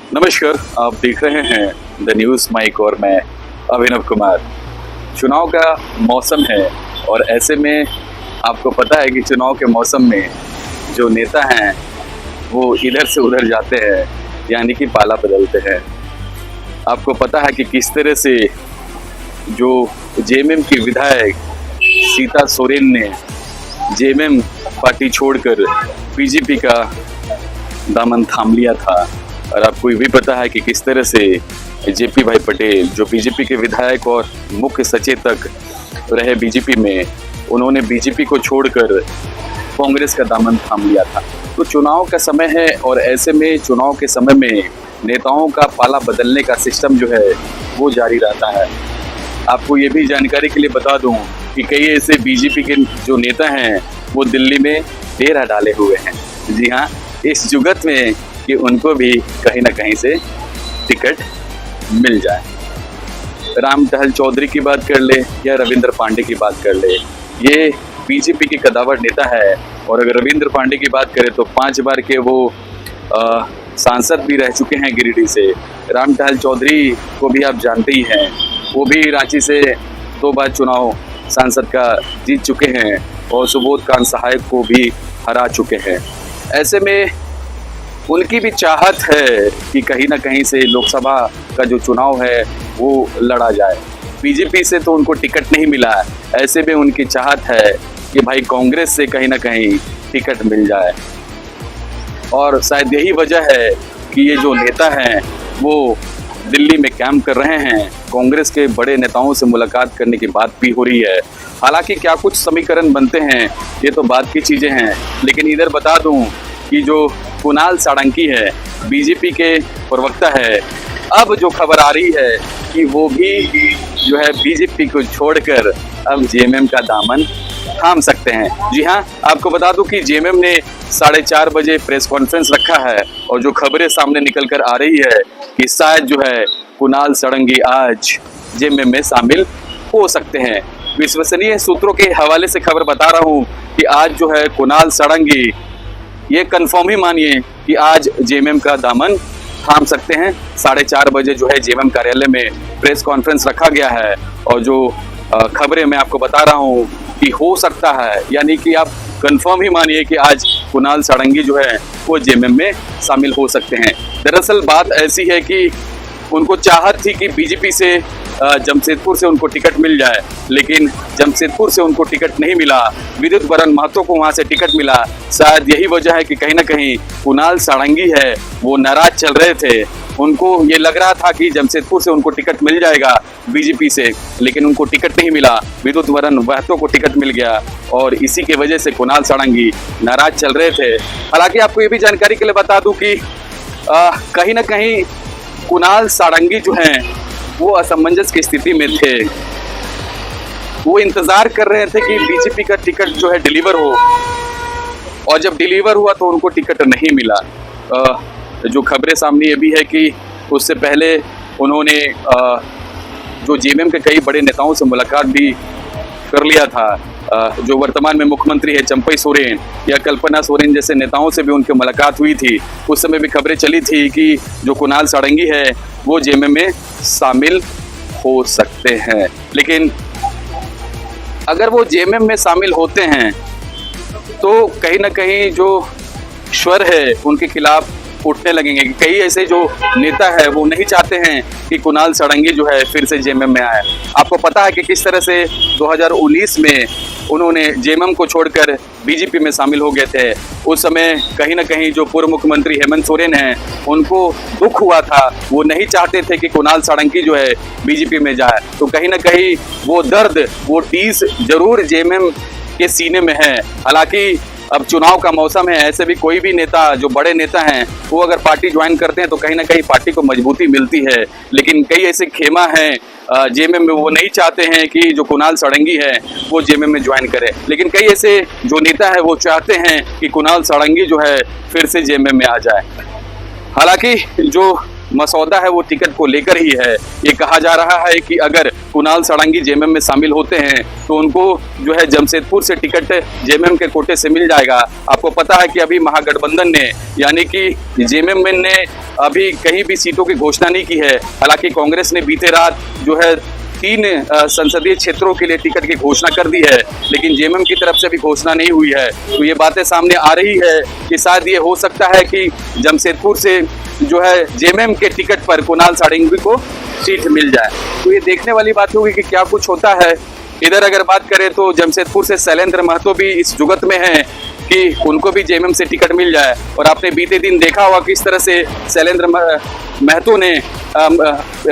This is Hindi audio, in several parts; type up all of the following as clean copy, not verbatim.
नमस्कार, आप देख रहे हैं द न्यूज़ माइक और मैं अभिनव कुमार। चुनाव का मौसम है और ऐसे में आपको पता है कि चुनाव के मौसम में जो नेता हैं वो इधर से उधर जाते हैं, यानी कि पाला बदलते हैं। आपको पता है कि किस तरह से जो जेएमएम की विधायक सीता सोरेन ने जेएमएम पार्टी छोड़कर बीजेपी का दामन थाम लिया था, और आपको ये भी पता है कि किस तरह से जेपी भाई पटेल जो बीजेपी के विधायक और मुख्य सचेतक रहे बीजेपी में, उन्होंने बीजेपी को छोड़कर कांग्रेस का दामन थाम लिया था। तो चुनाव का समय है और ऐसे में चुनाव के समय में नेताओं का पाला बदलने का सिस्टम जो है वो जारी रहता है। आपको ये भी जानकारी के लिए बता दूं कि कई ऐसे बीजेपी के जो नेता हैं वो दिल्ली में डेरा डाले हुए हैं। जी हाँ, इस जुगत में कि उनको भी कहीं ना कहीं से टिकट मिल जाए। रामटहल चौधरी की बात कर ले या रविंद्र पांडे की बात कर ले, ये बीजेपी के कदावर नेता है। और अगर रविंद्र पांडे की बात करें तो 5 बार के वो सांसद भी रह चुके हैं गिरिडीह से। रामटहल चौधरी को भी आप जानते ही हैं, वो भी रांची से 2 बार चुनाव सांसद का जीत चुके हैं और सुबोध कांत सहायक को भी हरा चुके हैं। ऐसे में उनकी भी चाहत है कि कहीं ना कहीं से लोकसभा का जो चुनाव है वो लड़ा जाए। बीजेपी से तो उनको टिकट नहीं मिला, ऐसे में उनकी चाहत है कि भाई कांग्रेस से कहीं ना कहीं टिकट मिल जाए। और शायद यही वजह है कि ये जो नेता हैं वो दिल्ली में कैंप कर रहे हैं। कांग्रेस के बड़े नेताओं से मुलाकात करने की बात भी हो रही है। हालांकि क्या कुछ समीकरण बनते हैं ये तो बात की चीज़ें हैं, लेकिन इधर बता दूं कि जो कुणाल साळुंखे है बीजेपी के प्रवक्ता है, अब जो खबर आ रही है कि वो भी जो है बीजेपी को छोड़कर अब जेएमएम का दामन थाम सकते हैं। जी हाँ, आपको बता दूं कि जेएमएम ने 4:30 बजे प्रेस कॉन्फ्रेंस रखा है और जो खबरें सामने निकल कर आ रही है कि शायद जो है कुणाल साळुंखे आज जेएमएम में शामिल हो सकते हैं। विश्वसनीय सूत्रों के हवाले से खबर बता रहा हूँ कि आज जो है कुणाल साळुंखे ये कंफर्म ही मानिए कि आज जेएमएम का दामन थाम सकते हैं। 4:30 बजे जो है जेएमएम कार्यालय में प्रेस कॉन्फ्रेंस रखा गया है और जो खबरें मैं आपको बता रहा हूँ कि हो सकता है, यानी कि आप कंफर्म ही मानिए कि आज कुणाल साळुंखे जो है वो जेएमएम में शामिल हो सकते हैं। दरअसल बात ऐसी है कि उनको चाहत थी कि बीजेपी से जमशेदपुर से उनको टिकट मिल जाए, लेकिन जमशेदपुर से उनको टिकट नहीं मिला। विद्युत वरण महतो को वहां से टिकट मिला। शायद यही वजह है कि कहीं ना कहीं कुणाल साळुंखे है वो नाराज चल रहे थे। उनको ये लग रहा था कि जमशेदपुर से उनको टिकट मिल जाएगा बीजेपी से, लेकिन उनको टिकट नहीं मिला। विद्युत वरण महतो को टिकट मिल गया और इसी की वजह से कुणाल साळुंखे नाराज चल रहे थे। हालांकि आपको ये भी जानकारी के लिए बता दूं कि कहीं ना कहीं कुणाल साळुंखे जो हैं वो असमंजस की स्थिति में थे। वो इंतजार कर रहे थे कि बीजेपी का टिकट जो है डिलीवर हो, और जब डिलीवर हुआ तो उनको टिकट नहीं मिला। जो खबरें सामने ये भी है कि उससे पहले उन्होंने जो जेएमएम के कई बड़े नेताओं से मुलाकात भी कर लिया था। जो वर्तमान में मुख्यमंत्री है चंपई सोरेन या कल्पना सोरेन जैसे नेताओं से भी उनकी मुलाकात हुई थी। उस समय भी खबरें चली थी कि जो कुणाल साळुंखे है वो जेएमएम में शामिल हो सकते हैं। लेकिन अगर वो जेएमएम में शामिल होते हैं तो कहीं ना कहीं जो स्वर है उनके खिलाफ उठने लगेंगे। कई ऐसे जो नेता है वो नहीं चाहते हैं कि कुणाल साळुंखे जो है फिर से जेएमएम में आए। आपको पता है कि किस तरह से 2019 में उन्होंने जेएमएम को छोड़कर बीजेपी में शामिल हो गए थे। उस समय कहीं ना कहीं जो पूर्व मुख्यमंत्री हेमंत सोरेन हैं उनको दुख हुआ था। वो नहीं चाहते थे कि कुणाल साळुंखे जो है बीजेपी में जाए। तो कहीं ना कहीं वो दर्द, वो टीस जरूर जेएमएम के सीने में है। हालांकि अब चुनाव का मौसम है, ऐसे भी कोई भी नेता जो बड़े नेता हैं वो अगर पार्टी ज्वाइन करते हैं तो कहीं ना कहीं पार्टी को मजबूती मिलती है। लेकिन कई ऐसे खेमा हैं जेएमएम में, वो नहीं चाहते हैं कि जो कुणाल साळुंखे है वो जेएमएम में ज्वाइन करे। लेकिन कई ऐसे जो नेता है वो चाहते हैं कि कुणाल साळुंखे जो है फिर से जेएमएम में आ जाए। हालांकि जो मसौदा है वो टिकट को लेकर ही है। ये कहा जा रहा है कि अगर कुणाल सारंगी जेएमएम में शामिल होते हैं तो उनको जो है जमशेदपुर से टिकट जेएमएम के कोटे से मिल जाएगा। आपको पता है कि अभी महागठबंधन ने यानी कि जेएमएम ने अभी कहीं भी सीटों की घोषणा नहीं की है। हालांकि कांग्रेस ने बीते रात जो है 3 संसदीय क्षेत्रों के लिए टिकट की घोषणा कर दी है, लेकिन जेएमएम की तरफ से भी घोषणा नहीं हुई है। तो ये बातें सामने आ रही है कि शायद ये हो सकता है कि जमशेदपुर से जो है जेएमएम के टिकट पर कुणाल सारंगी को सीट मिल जाए। तो ये देखने वाली बात होगी कि क्या कुछ होता है। इधर अगर बात करें तो जमशेदपुर से शैलेंद्र महतो भी इस जुगत में हैं कि उनको भी जेएमएम से टिकट मिल जाए। और आपने बीते दिन देखा होगा किस तरह से शैलेंद्र महतो ने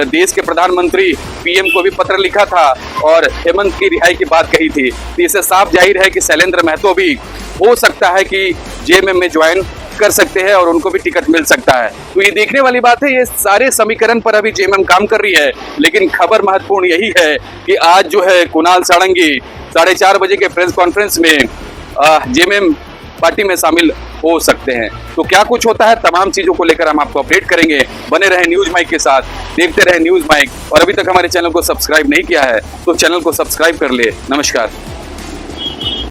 देश के प्रधानमंत्री पीएम को भी पत्र लिखा था और हेमंत की रिहाई की बात कही थी। तो इससे साफ जाहिर है कि शैलेंद्र महतो भी हो सकता है कि जेएमएम में ज्वाइन कर सकते हैं और उनको भी टिकट मिल सकता है। तो ये देखने वाली बात है। ये सारे समीकरण पर अभी जेएमएम काम कर रही है, लेकिन खबर महत्वपूर्ण यही है कि आज जो है कुणाल सारंगी 4:30 बजे के प्रेस कॉन्फ्रेंस में जेएमएम पार्टी में शामिल हो सकते हैं। तो क्या कुछ होता है, तमाम चीजों को लेकर हम आपको अपडेट करेंगे। बने रहे न्यूज माइक के साथ, देखते रहे न्यूज माइक। और अभी तक हमारे चैनल को सब्सक्राइब नहीं किया है तो चैनल को सब्सक्राइब कर ले। नमस्कार।